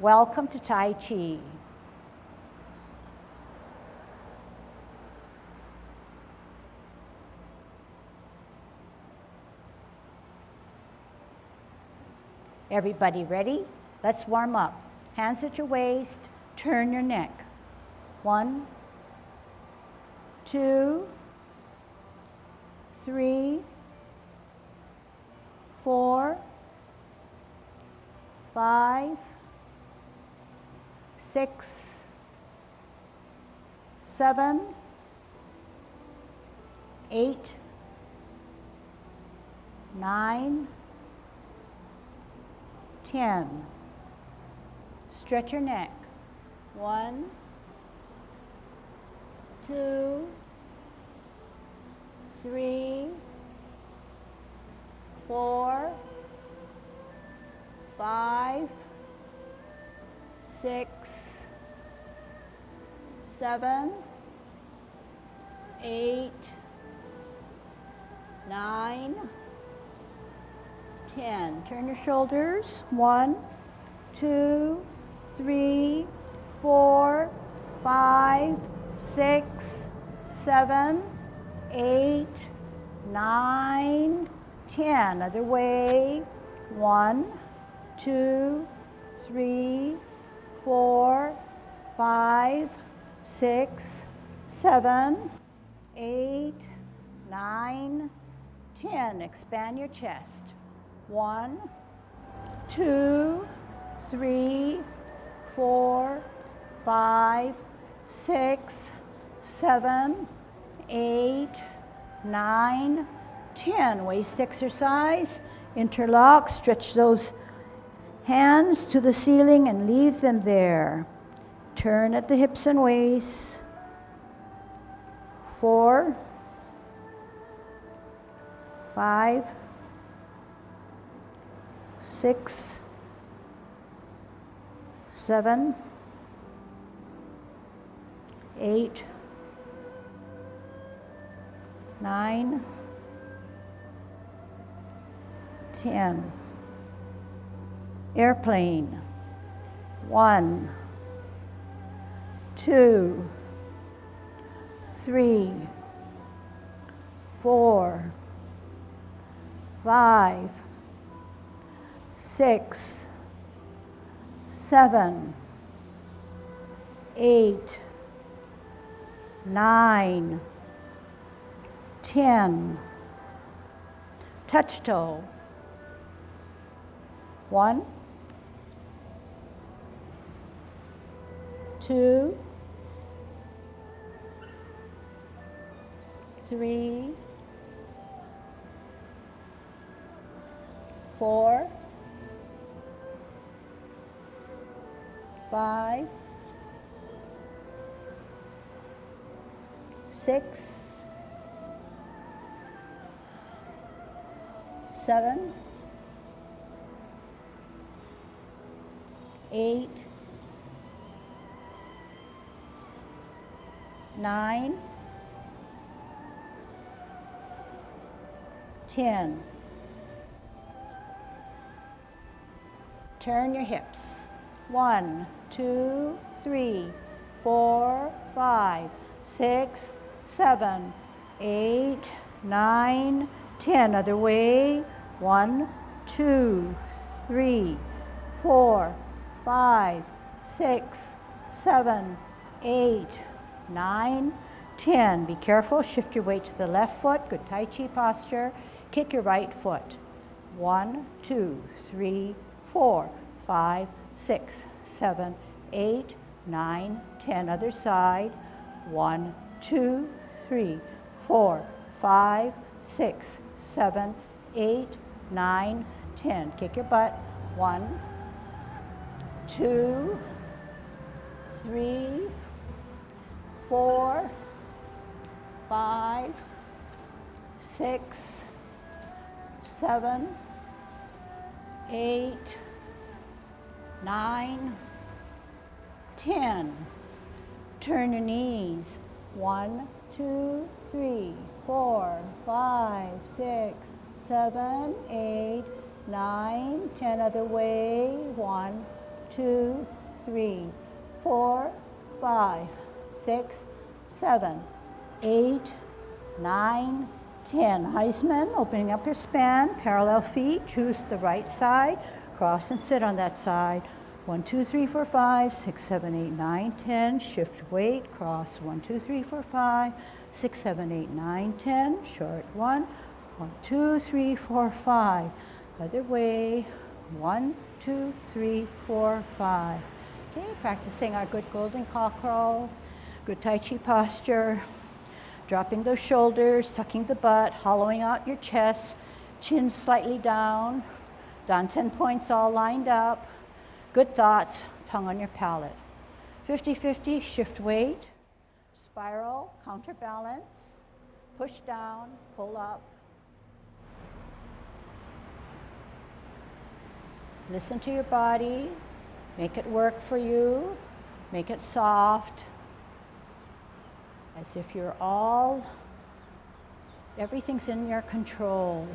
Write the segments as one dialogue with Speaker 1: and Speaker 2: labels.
Speaker 1: Welcome to Tai Chi. Everybody ready? Let's warm up. Hands at your waist, turn your neck. 1, 2, 3, 4, 5, 6, 7, 8, 9, 10. Stretch your neck. 1, 2, 3, 4, 5, 6, 7, 8, 9, 10. Turn your shoulders. 1, 2, 3, 4, 5, 6, 7, 8, 9, 10. Other way. 1, 2, 3, 4, 5, 6, 7, 8, 9, 10. Expand your chest. 1, 2, 3, 4, 5, 6, 7, 8, 9, 10. Waist exercise. Interlock. Stretch those hands to the ceiling and leave them there. Turn at the hips and waist. 4, 5, 6, 7, 8, 9, 10. Airplane. 1, 2, 3, 4, 5, 6, 7, 8, 9, 10. Touch toe. 1, 2, 3, 4, 5, 6, 7, 8, 9, 10. Turn your hips. 1, 2, 3, 4, 5, 6, 7, 8, 9, 10. Other way. 1, 2, 3, 4, 5, 6, 7, 8, 9, 10. Be careful. Shift your weight to the left foot. Good Tai Chi posture. Kick your right foot. 1, 2, 3, 4, 5, 6, 7, 8, 9, 10. Other side. 1, 2, 3, 4, 5, 6, 7, 8, 9, 10. Kick your butt. 1, 2, 3, 4, 5, 6, 7, 8, 9, 10. Turn your knees. 1, 2, 3, 4, 5, 6, 7, 8, 9, 10. Other way. 1, 2, 3, 4, 5, 6, 7, 8, 9, 10. Heisman, opening up your span, parallel feet, choose the right side, cross and sit on that side. 1, 2, 3, 4, 5, 6, 7, 8, 9, 10. Shift weight, cross 1, 2, 3, 4, 5, 6, 7, 8, 9, 10. Short 1, 1, 2, 3, 4, 5. Other way, 1, 2, 3, 4, 5. Okay, practicing our good golden cockerel, good Tai Chi posture. Dropping those shoulders, tucking the butt, hollowing out your chest, chin slightly down, down 10 points all lined up. Good thoughts, tongue on your palate. 50-50, shift weight, spiral, counterbalance, push down, pull up. Listen to your body, make it work for you, make it soft. As if everything's in your control.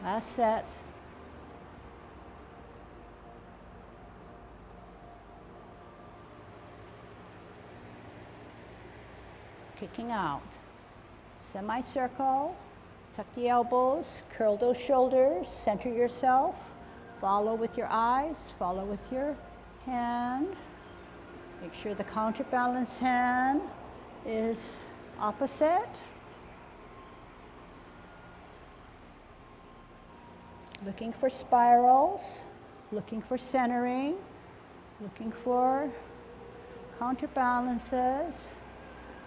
Speaker 1: Last set. Kicking out. Semicircle, tuck the elbows, curl those shoulders, center yourself, follow with your eyes, follow with your hand. Make sure the counterbalance hand is opposite. Looking for spirals, looking for centering, looking for counterbalances.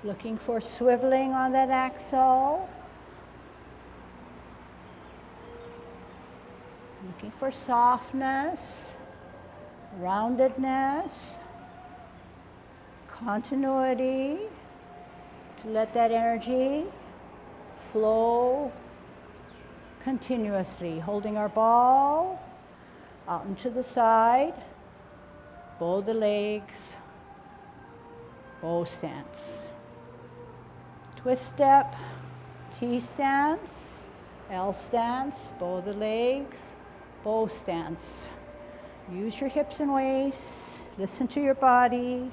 Speaker 1: Looking for swiveling on that axle. Looking for softness, roundedness, continuity, to let that energy flow continuously. Holding our ball out and to the side, bow the legs, bow stance. Twist step, T stance, L stance, bow the legs, bow stance. Use your hips and waists, listen to your body.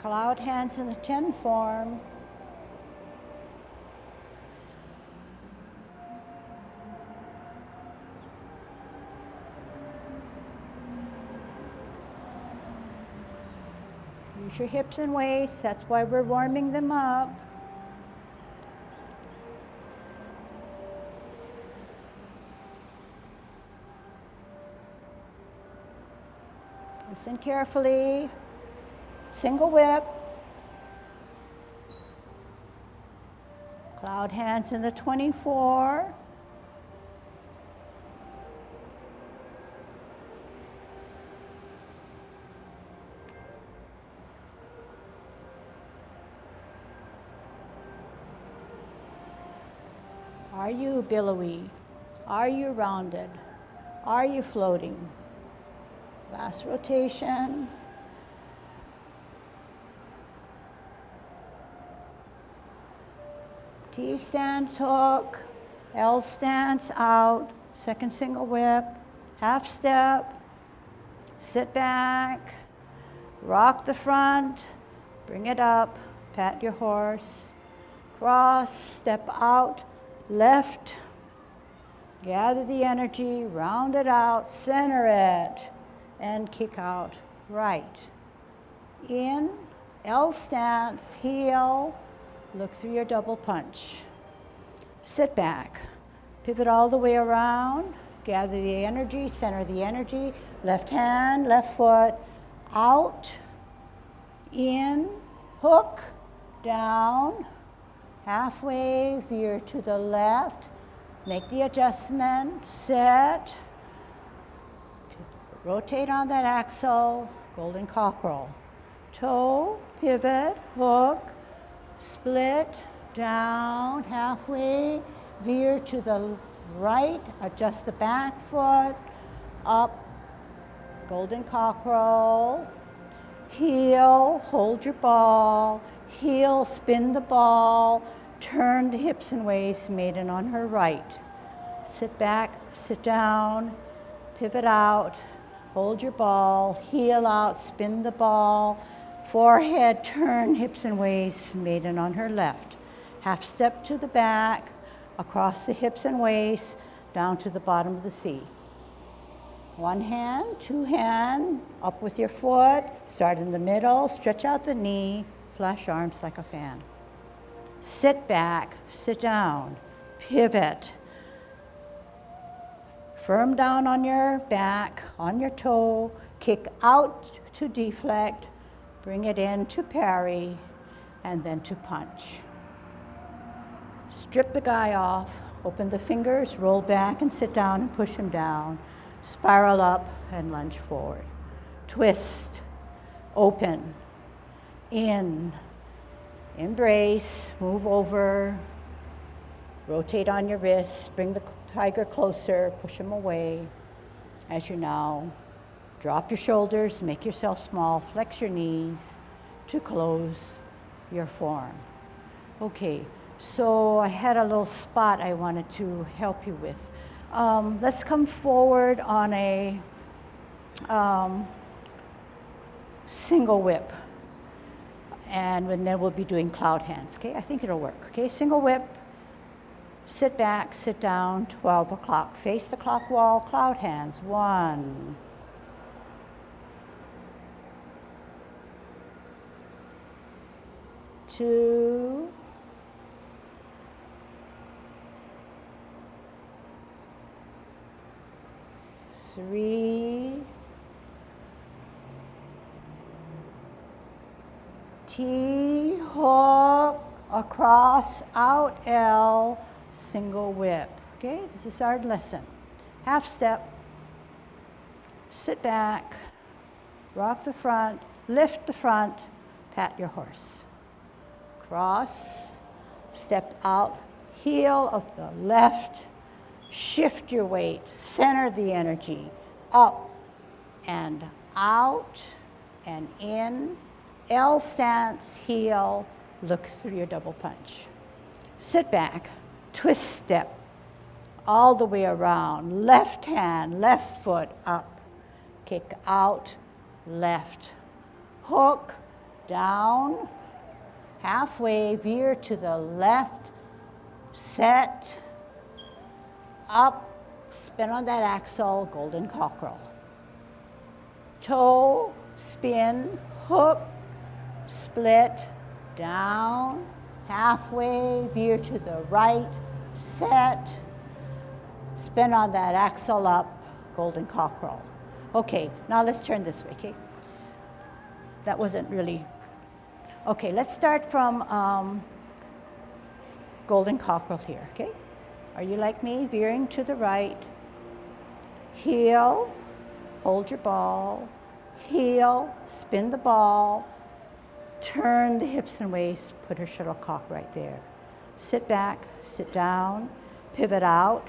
Speaker 1: Cloud hands in the 10 form. Use your hips and waists, that's why we're warming them up. Listen carefully. Single whip. Cloud hands in the 24. Are you billowy? Are you rounded? Are you floating? Last rotation. T stance hook, L stance out, second single whip, half step, sit back, rock the front, bring it up, pat your horse, cross, step out, left, gather the energy, round it out, center it, and kick out right. In, L stance, heel, look through your double punch. Sit back, pivot all the way around, gather the energy, center the energy, left hand, left foot, out, in, hook, down, halfway, veer to the left, make the adjustment, set, rotate on that axle, golden cockerel. toe, pivot, hook, split, down, halfway, veer to the right, adjust the back foot, up, golden cockerel, heel, hold your ball, heel, spin the ball, turn the hips and waist, maiden on her right. Sit back, sit down, pivot out, hold your ball, heel out, spin the ball, forehead, turn, hips and waist, maiden on her left. Half step to the back, across the hips and waist, down to the bottom of the C. One hand, two hand, up with your foot, start in the middle, stretch out the knee, flash arms like a fan. Sit back, sit down, pivot. Firm down on your back, on your toe, kick out to deflect, bring it in to parry, and then to punch. Strip the guy off, open the fingers, roll back and sit down and push him down. Spiral up and lunge forward. Twist, open, in, embrace, move over, rotate on your wrists, bring the tiger closer, push him away. As you now drop your shoulders, make yourself small, flex your knees to close your form. Okay, so I had a little spot I wanted to help you with. Let's come forward on a single whip. And then we'll be doing cloud hands, okay? I think it'll work, okay? Single whip, sit back, sit down, 12 o'clock. Face the clock wall, cloud hands. 1, 2, 3, T, hook, across, out, L, single whip. Okay, this is our lesson. Half step, sit back, rock the front, lift the front, pat your horse. Cross, step out, heel of the left, shift your weight, center the energy, up and out and in, L stance, heel, look through your double punch. Sit back, twist step, all the way around, left hand, left foot up, kick out, left, hook, down, halfway, veer to the left, set, up, spin on that axle, golden cockerel. Toe, spin, hook, split, down, halfway, veer to the right, set, spin on that axle up, golden cockerel. Okay, now let's turn this way, okay? That wasn't really, okay, let's start from golden cockerel here, okay? Are you like me, veering to the right, heel, hold your ball, heel, spin the ball, turn the hips and waist, put her shuttlecock right there. Sit back, sit down, pivot out,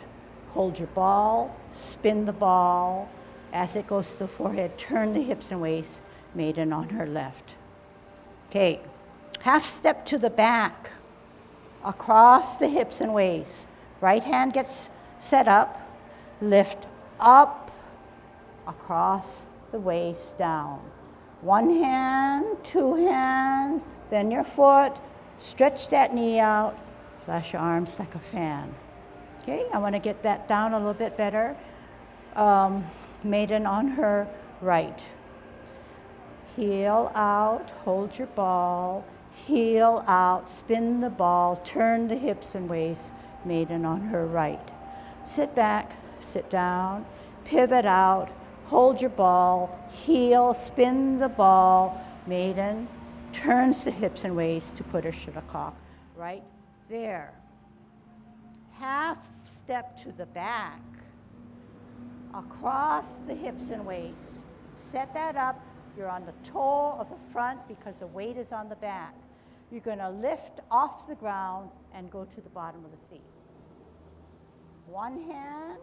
Speaker 1: hold your ball, spin the ball. As it goes to the forehead, turn the hips and waist, maiden on her left. Okay, half step to the back, across the hips and waist. Right hand gets set up, lift up, across the waist, down. One hand, two hands, then your foot, stretch that knee out, flash your arms like a fan. Okay, I want to get that down a little bit better. Maiden on her right. Heel out, hold your ball, heel out, spin the ball, turn the hips and waist, maiden on her right. Sit back, sit down, pivot out, hold your ball, heel, spin the ball, maiden, turns the hips and waist to put her shuttlecock right there. Half step to the back, across the hips and waist. Set that up, You're on the toe of the front because the weight is on the back. You're going to lift off the ground and go to the bottom of the seat. One hand,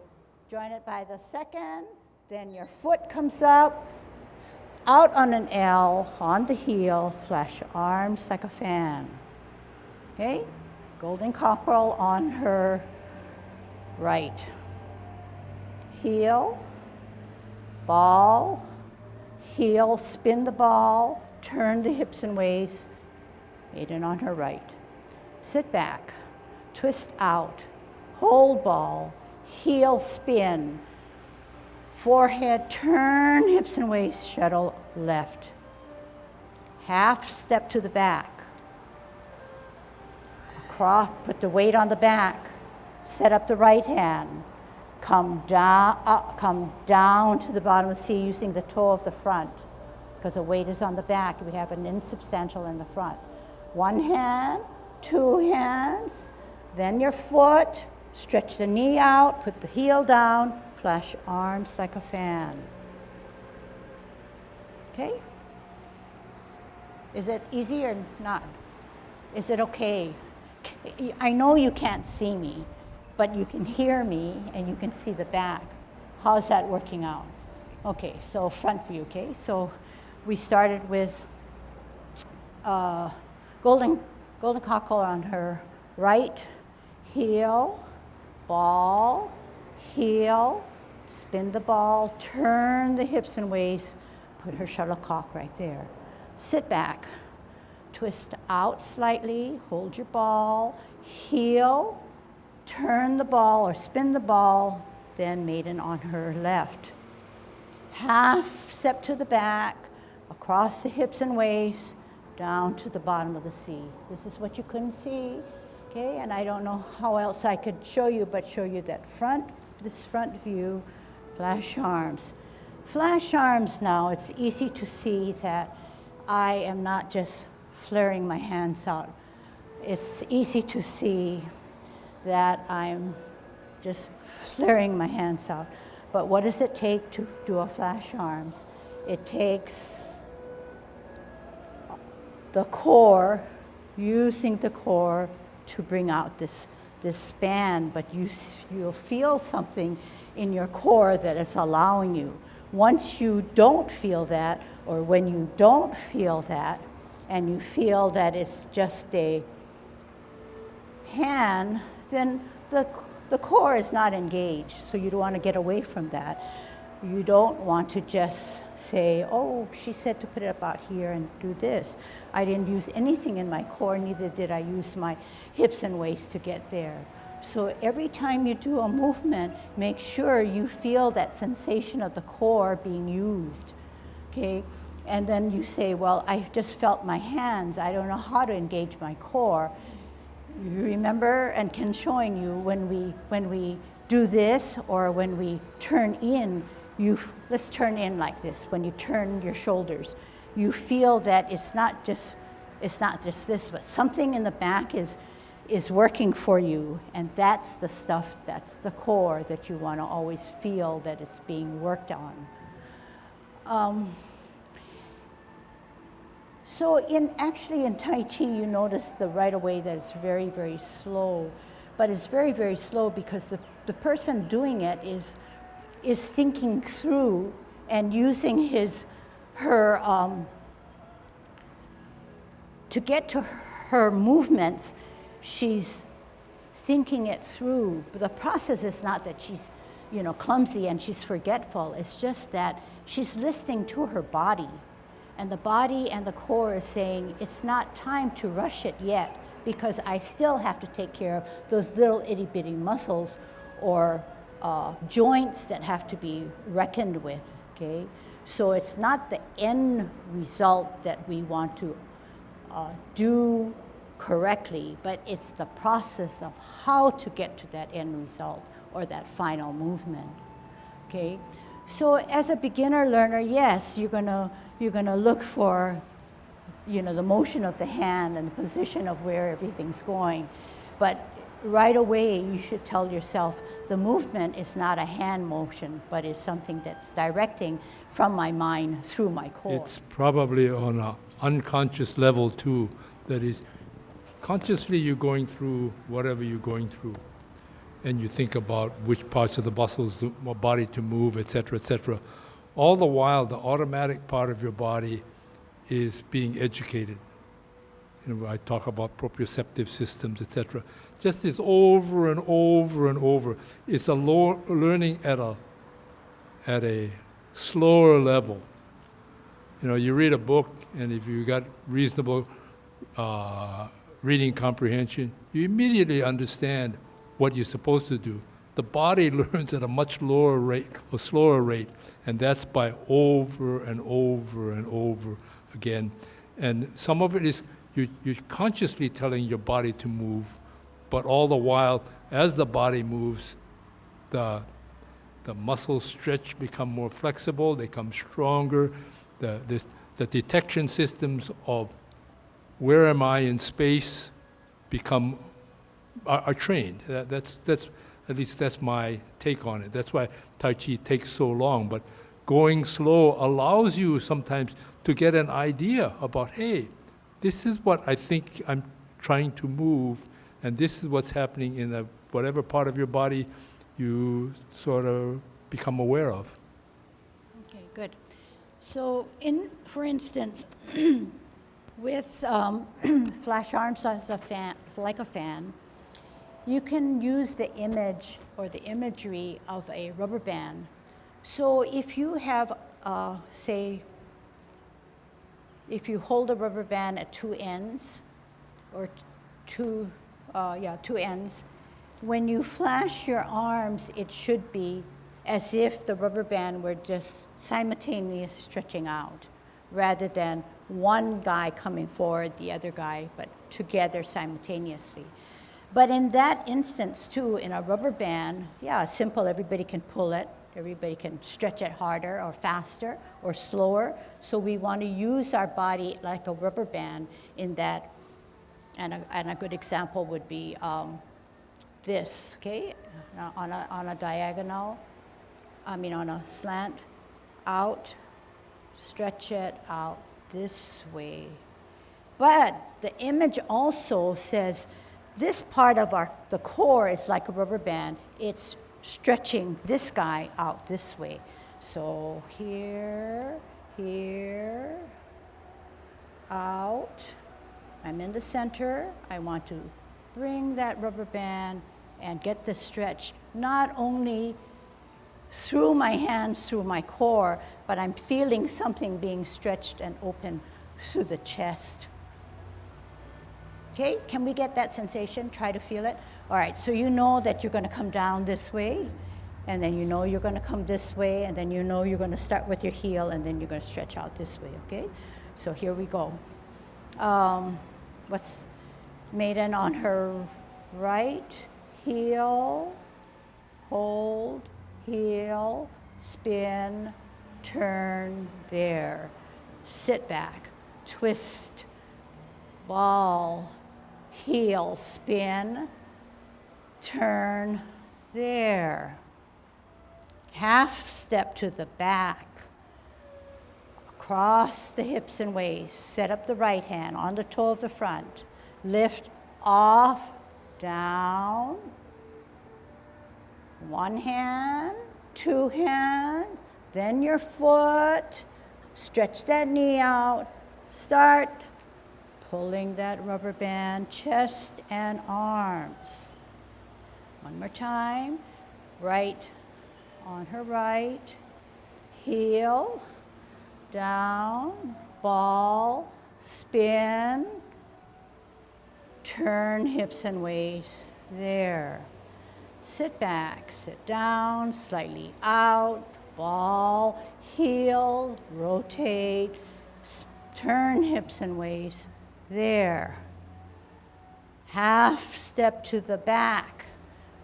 Speaker 1: join it by the second, then your foot comes up, out on an L, on the heel, flash arms like a fan. Okay? Golden cockerel on her right. Heel, ball, heel, spin the ball, turn the hips and waist, maiden on her right. Sit back, twist out, hold ball, heel spin, forehead, turn hips and waist, shuttle left. Half step to the back. Across, put the weight on the back, set up the right hand. Come down to the bottom of the seat using the toe of the front because the weight is on the back. We have an insubstantial in the front. One hand, two hands, then your foot, stretch the knee out, put the heel down, flash arms like a fan. Okay? Is it easy or not? Is it okay? I know you can't see me, but you can hear me and you can see the back. How's that working out? Okay, so front view, okay? So we started with golden cockerel on her right, heel, ball, heel, spin the ball, turn the hips and waist, put her shuttlecock right there. Sit back, twist out slightly, hold your ball, heel, turn the ball or spin the ball, then maiden on her left. Half step to the back, across the hips and waist, down to the bottom of the C. This is what you couldn't see, okay? And I don't know how else I could show you, but show you that this front view, flash arms. Flash arms now, it's easy to see that I am not just flaring my hands out. It's easy to see that I'm just flaring my hands out. But what does it take to do a flash arms? It takes the core, using the core to bring out this span, but you'll feel something in your core that is allowing you. Once you don't feel that, or when you don't feel that, and you feel that it's just a hand, then the core is not engaged, so you don't want to get away from that. You don't want to just say, oh, she said to put it about here and do this. I didn't use anything in my core, neither did I use my hips and waist to get there. So every time you do a movement, make sure you feel that sensation of the core being used, okay? And then you say, well, I just felt my hands. I don't know how to engage my core. You remember, and Ken showing you, when we do this or when we turn in, let's turn in like this. When you turn your shoulders, you feel that it's not just this, but something in the back is working for you, and that's the stuff, that's the core that you want to always feel that it's being worked on. So actually in Tai Chi, you notice right away that it's very, very slow. But it's very, very slow because the person doing it is thinking through and using her to get to her movements, she's thinking it through. But the process is not that she's, clumsy and she's forgetful. It's just that she's listening to her body. And the body and the core is saying, it's not time to rush it yet, because I still have to take care of those little itty bitty muscles or joints that have to be reckoned with, okay? So it's not the end result that we want to do correctly, but it's the process of how to get to that end result or that final movement, okay? So as a beginner learner, yes, you're gonna look for, the motion of the hand and the position of where everything's going. But right away, you should tell yourself the movement is not a hand motion, but is something that's directing from my mind through my core.
Speaker 2: It's probably on an unconscious level too. That is, consciously you're going through whatever you're going through, and you think about which parts of the muscles, the body to move, etc., etc. All the while, the automatic part of your body is being educated. I talk about proprioceptive systems, etc. Just this over and over and over. It's a learning at a slower level. You read a book, and if you got reasonable reading comprehension, you immediately understand what you're supposed to do. The body learns at a much lower rate or slower rate, and that's by over and over and over again. And some of it is you're consciously telling your body to move, but all the while, as the body moves, the muscles stretch, become more flexible, they become stronger. The detection systems of where am I in space are trained. That's at least that's my take on it. That's why Tai Chi takes so long. But going slow allows you sometimes to get an idea about, hey, this is what I think I'm trying to move, and this is what's happening in whatever part of your body you sort of become aware of.
Speaker 1: Okay, good. So, for instance, with flash arms as a fan, like a fan, you can use the image or the imagery of a rubber band. So if you have, say, if you hold a rubber band at two ends, or two ends, when you flash your arms, it should be as if the rubber band were just simultaneously stretching out, rather than one guy coming forward, the other guy, but together simultaneously. But in that instance too, in a rubber band, simple, everybody can pull it, everybody can stretch it harder or faster or slower. So we want to use our body like a rubber band in that, and a good example would be this, okay? On a diagonal, on a slant, out, stretch it out this way. But the image also says this part of the core is like a rubber band. It's stretching this guy out this way. So here, out. I'm in the center. I want to bring that rubber band and get the stretch, not only through my hands, through my core, but I'm feeling something being stretched and open through the chest. Okay, can we get that sensation? Try to feel it. All right, so you know that you're going to come down this way, and then you know you're going to come this way, and then you know you're going to start with your heel, and then you're going to stretch out this way, okay? So here we go. What's Maiden on her right? Heel, hold, heel, spin, turn, there. Sit back, twist, ball, heel, spin, turn, there. Half step to the back, across the hips and waist. Set up the right hand on the toe of the front. Lift off, down. One hand, two hands, then your foot. Stretch that knee out. Start pulling that rubber band, chest and arms. One more time. Right on her right. Heel, down, ball, spin, turn hips and waist, there. Sit back, sit down, slightly out, ball, heel, rotate, turn hips and waist, there. Half step to the back,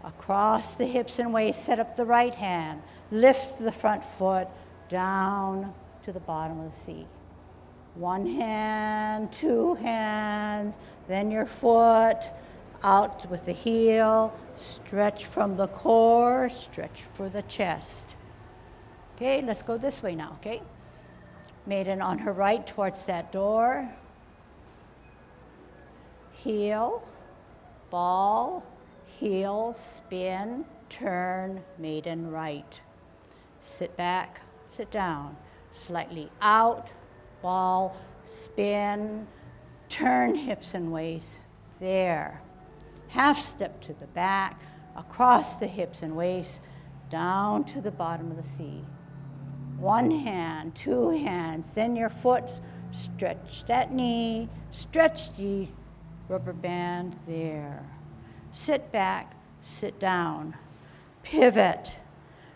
Speaker 1: across the hips and waist, set up the right hand, lift the front foot down to the bottom of the seat. One hand, two hands, then your foot out with the heel, stretch from the core, stretch for the chest. Okay, let's go this way now, okay? Maiden on her right towards that door. Heel, ball, heel, spin, turn, maiden right. Sit back, sit down, slightly out, ball, spin, turn hips and waist, there. Half step to the back, across the hips and waist, down to the bottom of the sea. One hand, two hands, then your foot, stretch that knee, stretch the rubber band, there. Sit back, sit down, pivot,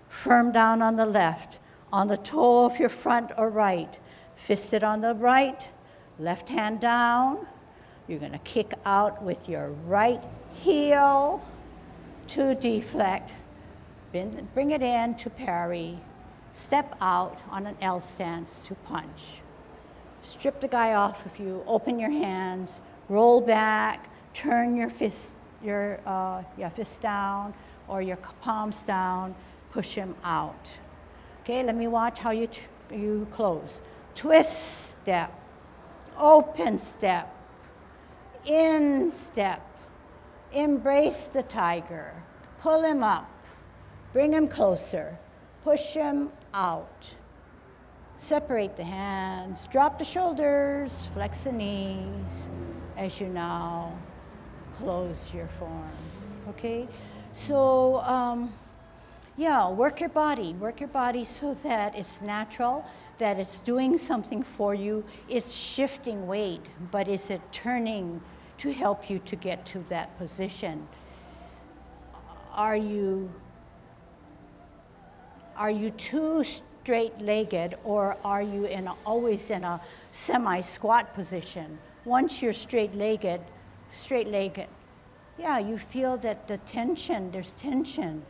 Speaker 1: firm down on the left, on the toe of your front or right, fisted on the right, left hand down. You're gonna kick out with your right heel to deflect, bring it in to parry, step out on an L stance to punch. Strip the guy off if you open your hands, roll back, turn your fist down or your palms down, push him out. Okay, let me watch how you close. Twist step, open step, in step, embrace the tiger, pull him up, bring him closer, push him out. Separate the hands, drop the shoulders, flex the knees as you now close your form, okay? So, yeah, work your body so that it's natural, that it's doing something for you. It's shifting weight, but is it turning to help you to get to that position? Are you too straight-legged, or are you always in a semi-squat position? Once you're straight-legged, yeah, you feel that there's tension.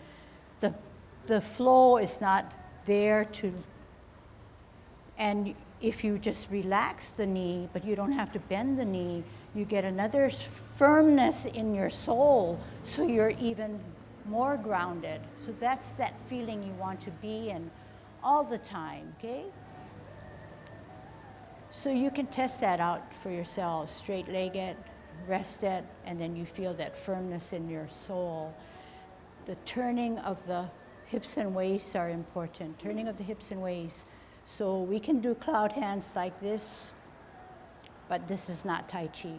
Speaker 1: The flow is not there and if you just relax the knee, but you don't have to bend the knee, you get another firmness in your soul, so you're even more grounded. So that's that feeling you want to be in all the time, okay? So you can test that out for yourself, straight-legged, rested, and then you feel that firmness in your soul. The turning of the hips and waists are important, turning of the hips and waists. So we can do cloud hands like this, but this is not Tai Chi,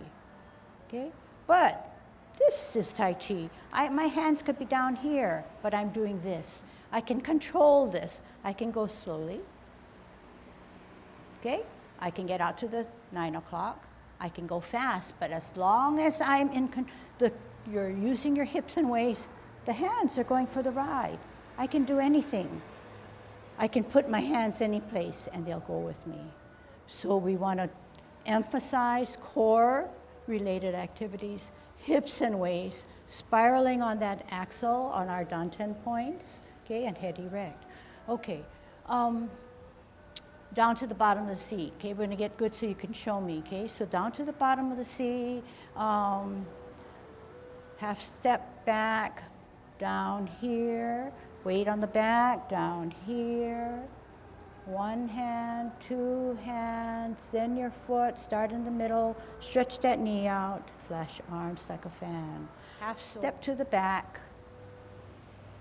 Speaker 1: okay? But this is Tai Chi. My hands could be down here, but I'm doing this. I can control this. I can go slowly, okay? I can get out to the 9 o'clock. I can go fast, but as long as I'm you're using your hips and waists, the hands are going for the ride. I can do anything. I can put my hands any place and they'll go with me. So we want to emphasize core-related activities, hips and waists, spiraling on that axle on our danten points, okay, and head erect. Okay, down to the bottom of the seat, okay, we're gonna get good so you can show me, okay? So down to the bottom of the seat, half step back, down here, weight on the back, down here, one hand, two hands, then your foot, start in the middle, stretch that knee out, flash arms like a fan. Half step to the back,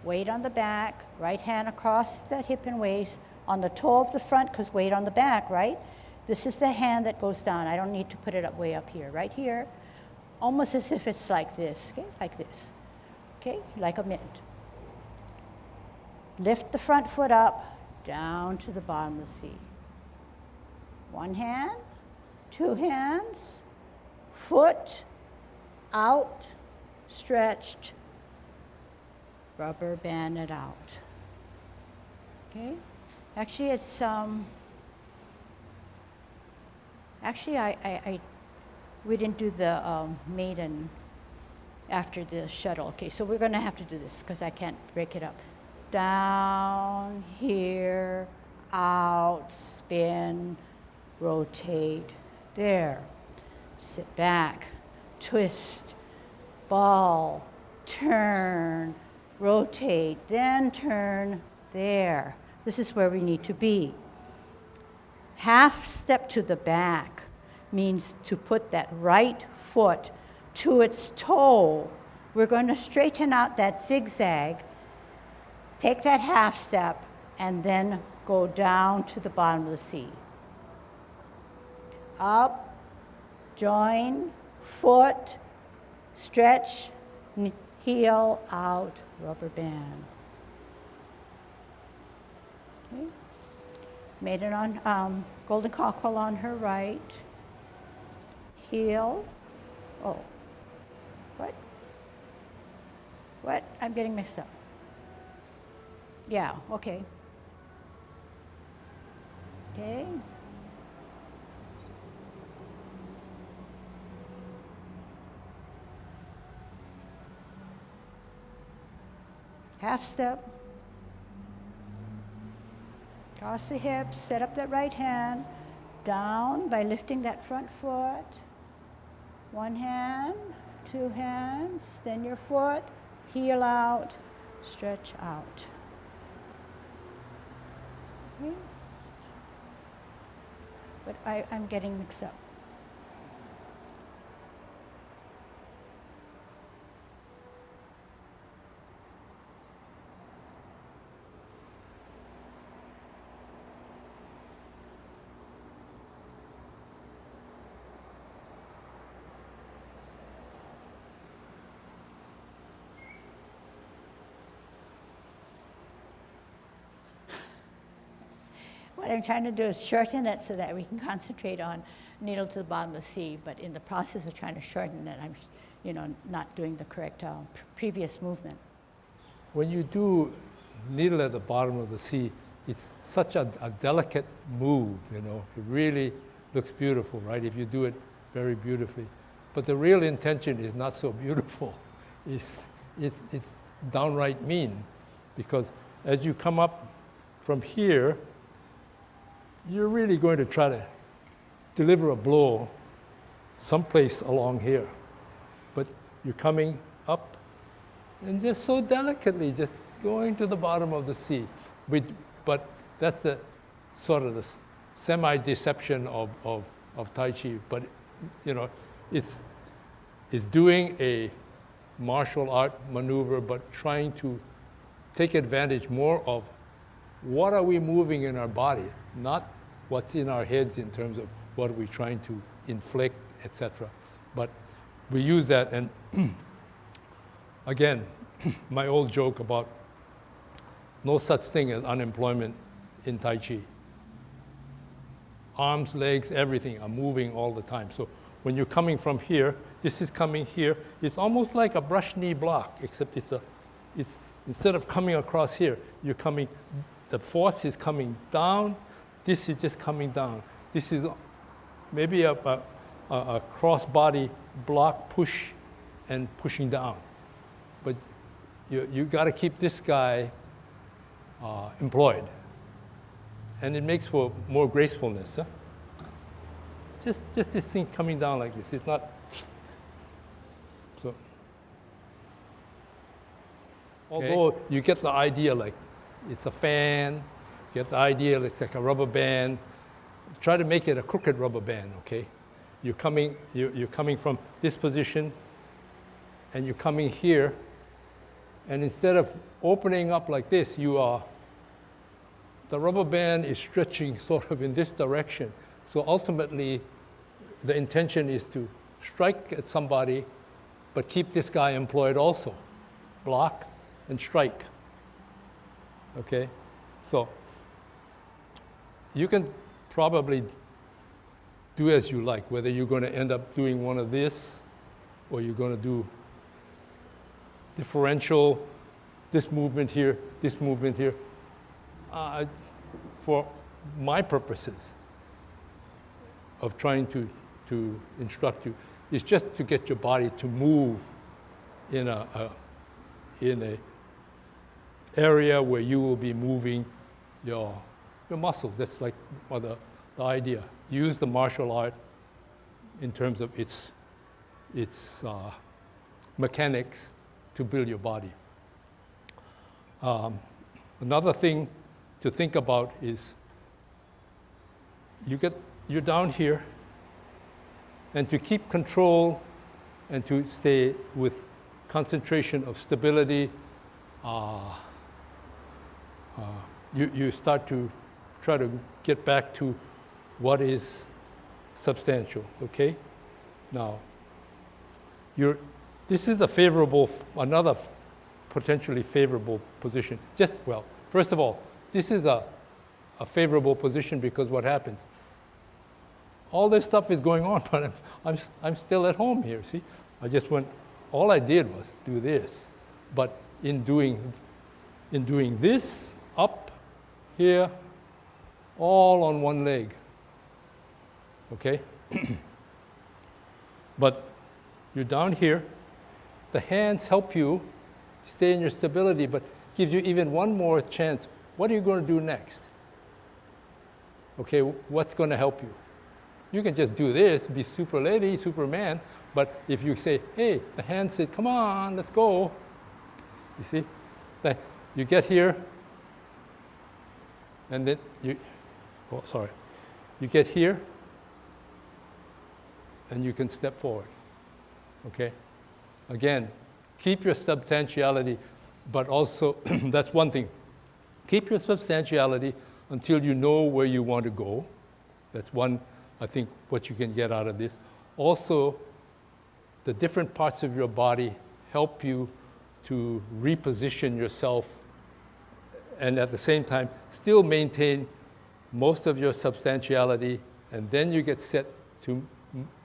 Speaker 1: weight on the back, right hand across the hip and waist, on the toe of the front, because weight on the back, right? This is the hand that goes down. I don't need to put it up way up here, right here, almost as if it's like this, okay, like this, okay, like a mitt. Lift the front foot up, down to the bottom of the seat. One hand, two hands, foot out, stretched, rubber band it out. Okay? Actually, it's, we didn't do the maiden after the shuttle. Okay, so we're gonna have to do this because I can't break it up. Down, here, out, spin, rotate, there. Sit back, twist, ball, turn, rotate, then turn, there. This is where we need to be. Half step to the back means to put that right foot to its toe. We're going to straighten out that zigzag, take that half step, and then go down to the bottom of the C. Up, join, foot, stretch, heel, out, rubber band. Okay. Made it on golden cockerel on her right. Heel. Oh, what? What? I'm getting mixed up. Yeah, okay. Okay. Half step. Cross the hips, set up that right hand, down by lifting that front foot. One hand, two hands, then your foot, heel out, stretch out. Okay. But I'm getting mixed up. What I'm trying to do is shorten it so that we can concentrate on needle to the bottom of the C, but in the process of trying to shorten it, I'm not doing the correct previous movement.
Speaker 2: When you do needle at the bottom of the C, it's such a delicate move, It really looks beautiful, right? If you do it very beautifully. But the real intention is not so beautiful. It's downright mean, because as you come up from here, you're really going to try to deliver a blow someplace along here. But you're coming up and just so delicately just going to the bottom of the C. But that's the sort of the semi-deception of Tai Chi. But, it's doing a martial art maneuver, but trying to take advantage more of what are we moving in our body, not what's in our heads in terms of what we're trying to inflict, etc. But we use that, and again, my old joke about no such thing as unemployment in Tai Chi. Arms, legs, everything are moving all the time. So when you're coming from here, this is coming here, it's almost like a brush knee block, except it's instead of coming across here, you're coming, the force is coming down, this is just coming down. This is maybe a cross-body block push and pushing down. But you got to keep this guy employed. And it makes for more gracefulness. Huh? Just this thing coming down like this. It's not. So, although you get the idea like it's a fan, you get the idea it's like a rubber band. Try to make it a crooked rubber band, okay? You're coming from this position, and you're coming here, and instead of opening up like this, the rubber band is stretching sort of in this direction. So ultimately, the intention is to strike at somebody, but keep this guy employed also. Block and strike. Okay? So you can probably do as you like, whether you're going to end up doing one of this, or you're going to do differential, this movement here, this movement here. For my purposes of trying to instruct you, is just to get your body to move in a area where you will be moving your muscles. That's like the idea. Use the martial art in terms of its mechanics to build your body. Another thing to think about is you're down here, and to keep control and to stay with concentration of stability, you start to try to get back to what is substantial, okay? Now, this is another potentially favorable position. First of all, this is a favorable position because what happens? All this stuff is going on, but I'm still at home here, see? All I did was do this. But in doing this, up, here, all on one leg, okay? But you're down here. The hands help you stay in your stability, but gives you even one more chance. What are you going to do next? Okay, what's going to help you? You can just do this, be super lady, Superman, but if you say, hey, the hand said, come on, let's go. You see? You get here, and then you get here, and you can step forward, okay? Again, keep your substantiality, but also, that's one thing. Keep your substantiality until you know where you want to go. That's one, I think, what you can get out of this. Also, the different parts of your body help you to reposition yourself and at the same time still maintain most of your substantiality, and then you get set to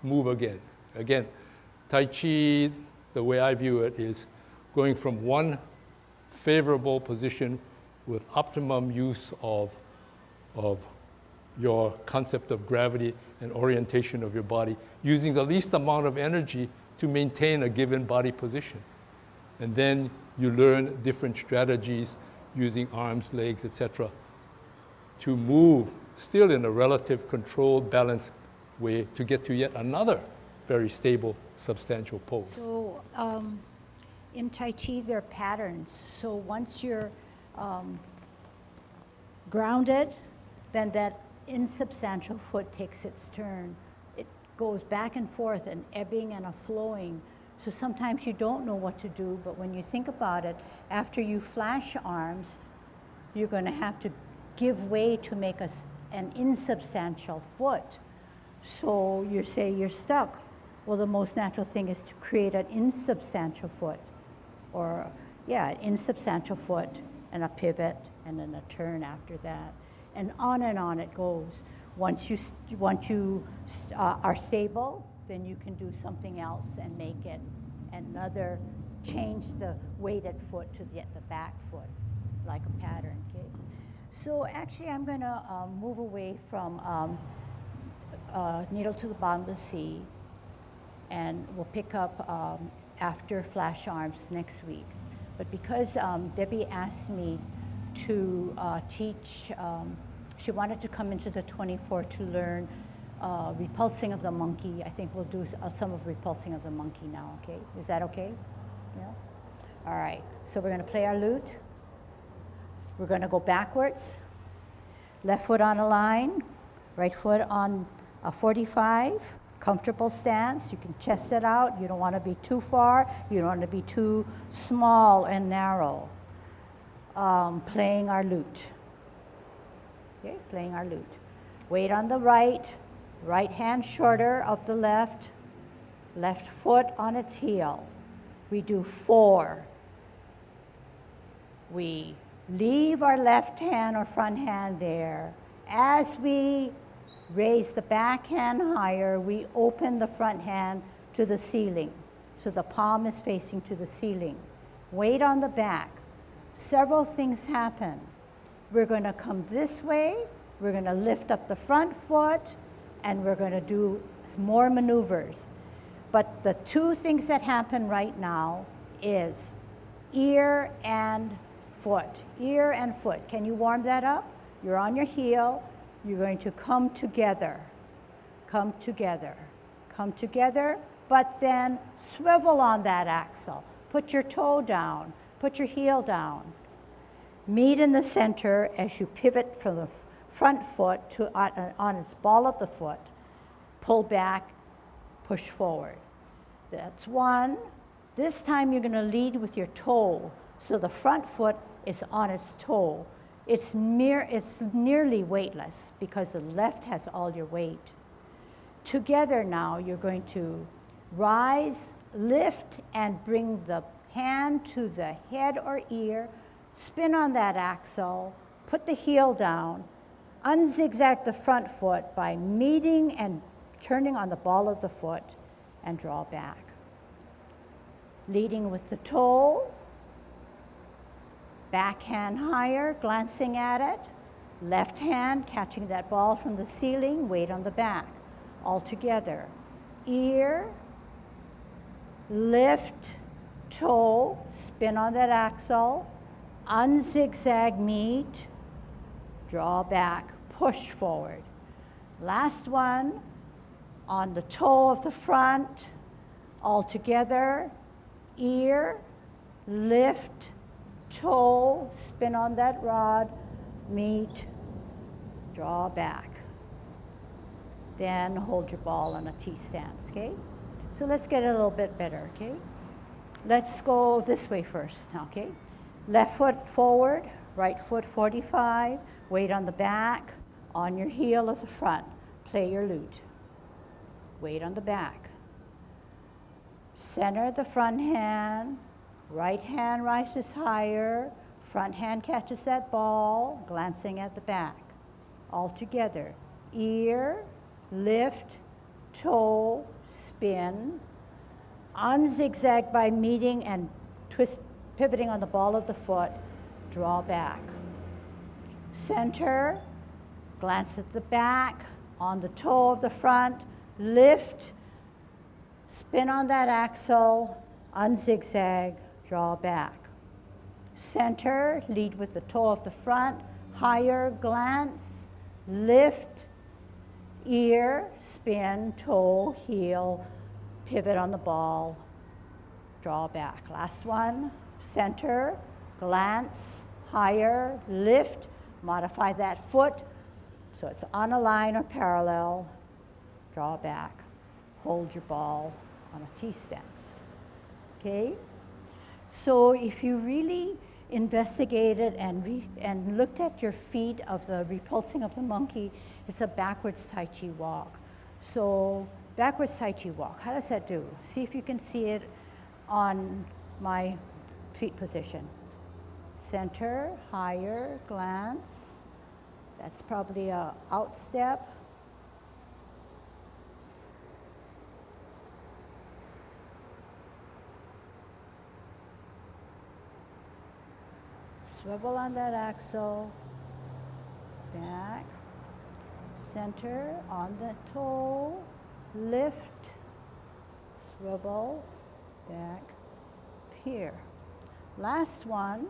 Speaker 2: move again. Again, Tai Chi, the way I view it, is going from one favorable position with optimum use of your concept of gravity and orientation of your body, using the least amount of energy to maintain a given body position. And then you learn different strategies using arms, legs, etc., to move still in a relative controlled, balanced way to get to yet another very stable, substantial pose.
Speaker 1: So in Tai Chi, there are patterns. So once you're grounded, then that insubstantial foot takes its turn. It goes back and forth, an ebbing and a flowing. So sometimes you don't know what to do, but when you think about it, after you flash arms, you're going to have to give way to make an insubstantial foot. So you say you're stuck. Well, the most natural thing is to create an insubstantial foot, or an insubstantial foot, and a pivot, and then a turn after that. And on it goes. Once you are stable, then you can do something else and make it change the weighted foot to the back foot, like a pattern, okay? So actually I'm gonna move away from needle to the bottom of the sea, and we'll pick up after flash arms next week. But because Debbie asked me to teach, she wanted to come into the 24 to learn repulsing of the monkey. I think we'll do some of repulsing of the monkey now, okay? Is that okay? Yeah? All right, so we're gonna play our lute. We're gonna go backwards. Left foot on a line, right foot on a 45. Comfortable stance, you can chest it out. You don't wanna be too far. You don't wanna be too small and narrow. Playing our lute. Okay, playing our lute. Weight on the right hand shorter of the left foot on its heel. We do 4. We leave our left hand or front hand there. As we raise the back hand higher, we open the front hand to the ceiling. So the palm is facing to the ceiling. Weight on the back. Several things happen. We're going to come this way, we're going to lift up the front foot, and we're going to do more maneuvers. But the 2 things that happen right now is ear and foot. Ear and foot. Can you warm that up? You're on your heel. You're going to come together. Come together. Come together, but then swivel on that axle. Put your toe down. Put your heel down. Meet in the center as you pivot from the front foot to on its ball of the foot. Pull back, push forward. That's one. This time you're going to lead with your toe, so the front foot is on its toe. It's nearly weightless because the left has all your weight. Together now, you're going to rise, lift, and bring the hand to the head or ear, spin on that axle, put the heel down, unzigzag the front foot by meeting and turning on the ball of the foot, and draw back. Leading with the toe, back hand higher, glancing at it, left hand catching that ball from the ceiling, weight on the back. All together. Ear, lift, toe, spin on that axle, unzigzag meet, draw back, push forward. Last one, on the toe of the front, all together, ear, lift, toe, spin on that rod, meet, draw back. Then hold your ball in a T stance, okay? So let's get it a little bit better, okay? Let's go this way first, okay? Left foot forward, right foot 45, weight on the back, on your heel of the front, play your lute. Weight on the back. Center the front hand, right hand rises higher, front hand catches that ball, glancing at the back. All together, ear, lift, toe, spin, unzigzag by meeting and twist, pivoting on the ball of the foot, draw back. Center, glance at the back, on the toe of the front, lift, spin on that axle, unzigzag, draw back. Center, lead with the toe of the front, higher, glance, lift, ear, spin, toe, heel, pivot on the ball, draw back. Last one, center, glance, higher, lift, modify that foot so it's on a line or parallel, draw back, hold your ball on a T-stance, okay? So if you really investigated and looked at your feet of the repulsing of the monkey, it's a backwards Tai Chi walk. So backwards Tai Chi walk, how does that do? See if you can see it on my feet position. Center, higher, glance. That's probably a out step. Swivel on that axle, back, center on the toe, lift, swivel, back, pier. Last one,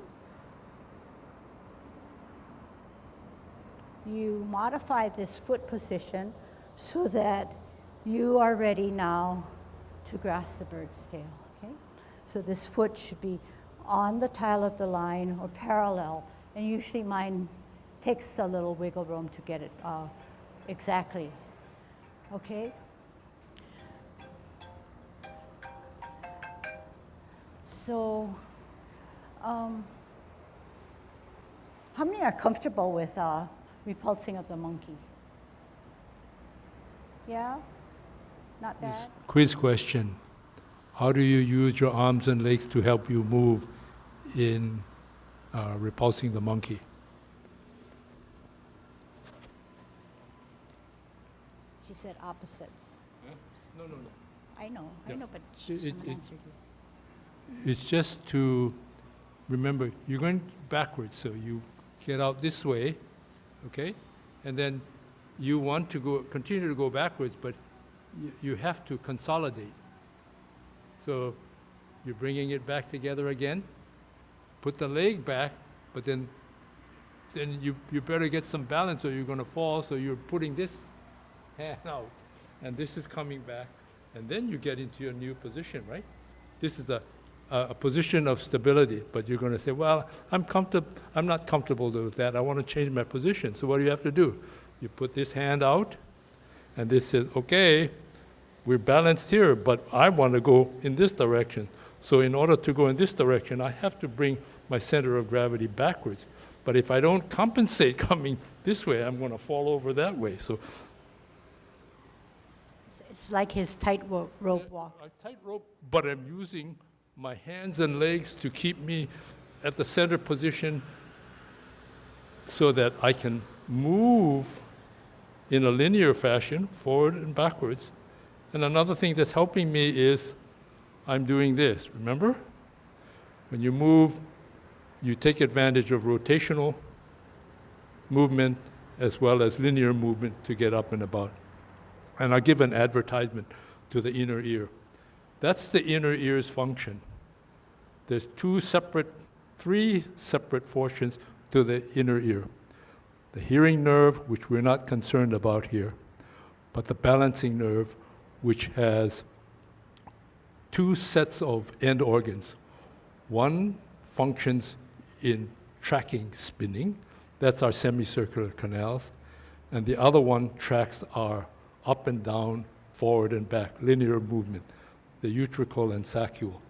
Speaker 1: you modify this foot position so that you are ready now to grasp the bird's tail, okay? So this foot should be on the tile of the line or parallel, and usually mine takes a little wiggle room to get it exactly, okay? So, how many are comfortable with repulsing of the monkey? Yeah? Not bad?
Speaker 2: Quiz question. How do you use your arms and legs to help you move in repulsing the monkey?
Speaker 1: She said opposites.
Speaker 2: Huh? No.
Speaker 1: I know,
Speaker 2: Yeah.
Speaker 1: but she's
Speaker 2: It-
Speaker 1: not
Speaker 2: it-
Speaker 1: answered you.
Speaker 2: It's just to remember, you're going backwards, so you get out this way, okay? And then you want to continue to go backwards, but you have to consolidate. So you're bringing it back together again, put the leg back, but then you better get some balance or you're going to fall, so you're putting this hand out, and this is coming back, and then you get into your new position, right? This is a a position of stability, but you're going to say, well, I'm not comfortable with that. I want to change my position. So what do you have to do? You put this hand out, and this says, okay, we're balanced here, but I want to go in this direction. So in order to go in this direction, I have to bring my center of gravity backwards. But if I don't compensate coming this way, I'm going to fall over that way. So
Speaker 1: It's like his tightrope walk.
Speaker 2: I tightrope, but I'm using my hands and legs to keep me at the center position so that I can move in a linear fashion, forward and backwards. And another thing that's helping me is I'm doing this, remember? When you move, you take advantage of rotational movement as well as linear movement to get up and about. And I'll give an advertisement to the inner ear. That's the inner ear's function. There's three separate portions to the inner ear. The hearing nerve, which we're not concerned about here, but the balancing nerve, which has two sets of end organs. One functions in tracking spinning, that's our semicircular canals, and the other one tracks our up and down, forward and back, linear movement, the utricle and saccule.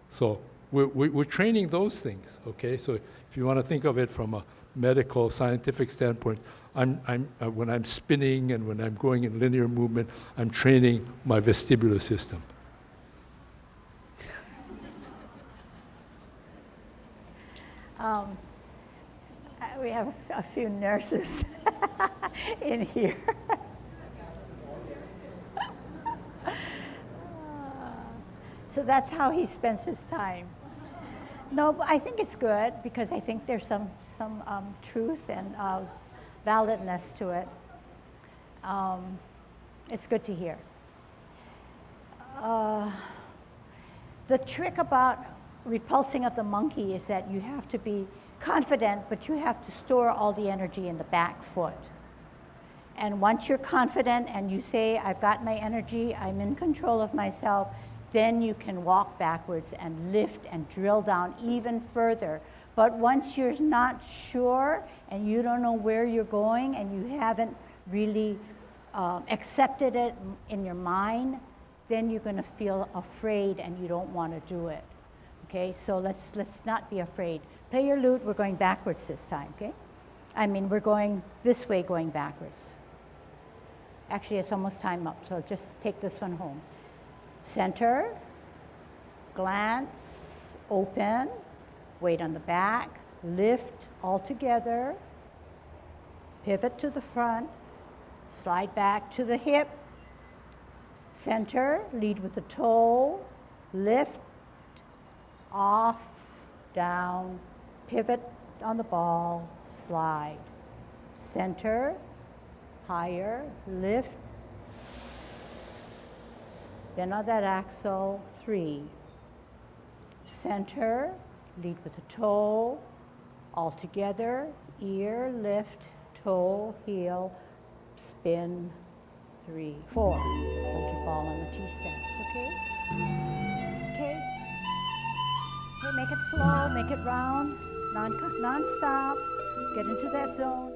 Speaker 2: So we're training those things, okay? So if you want to think of it from a medical, scientific standpoint, when I'm spinning and when I'm going in linear movement, I'm training my vestibular system.
Speaker 1: We have a few nurses in here. So that's how he spends his time. No, but I think it's good because I think there's some truth and validness to it. It's good to hear. The trick about repulsing of the monkey is that you have to be confident, but you have to store all the energy in the back foot. And once you're confident and you say, I've got my energy, I'm in control of myself, then you can walk backwards and lift and drill down even further. But once you're not sure and you don't know where you're going and you haven't really accepted it in your mind, then you're going to feel afraid and you don't want to do it. Okay, so let's not be afraid. Play your lute, we're going backwards this time, okay? I mean, we're going this way, going backwards. Actually, it's almost time up, so just take this one home. Center, glance, open, weight on the back, lift all together, pivot to the front, slide back to the hip, center, lead with the toe, lift, off, down, pivot on the ball, slide. Center, higher, lift, then on that axle, 3. Center, lead with the toe, all together, ear, lift, toe, heel, spin, 3, 4. Hold your ball on the G-sense, okay? Okay? Okay, make it flow, make it round, non-stop, get into that zone.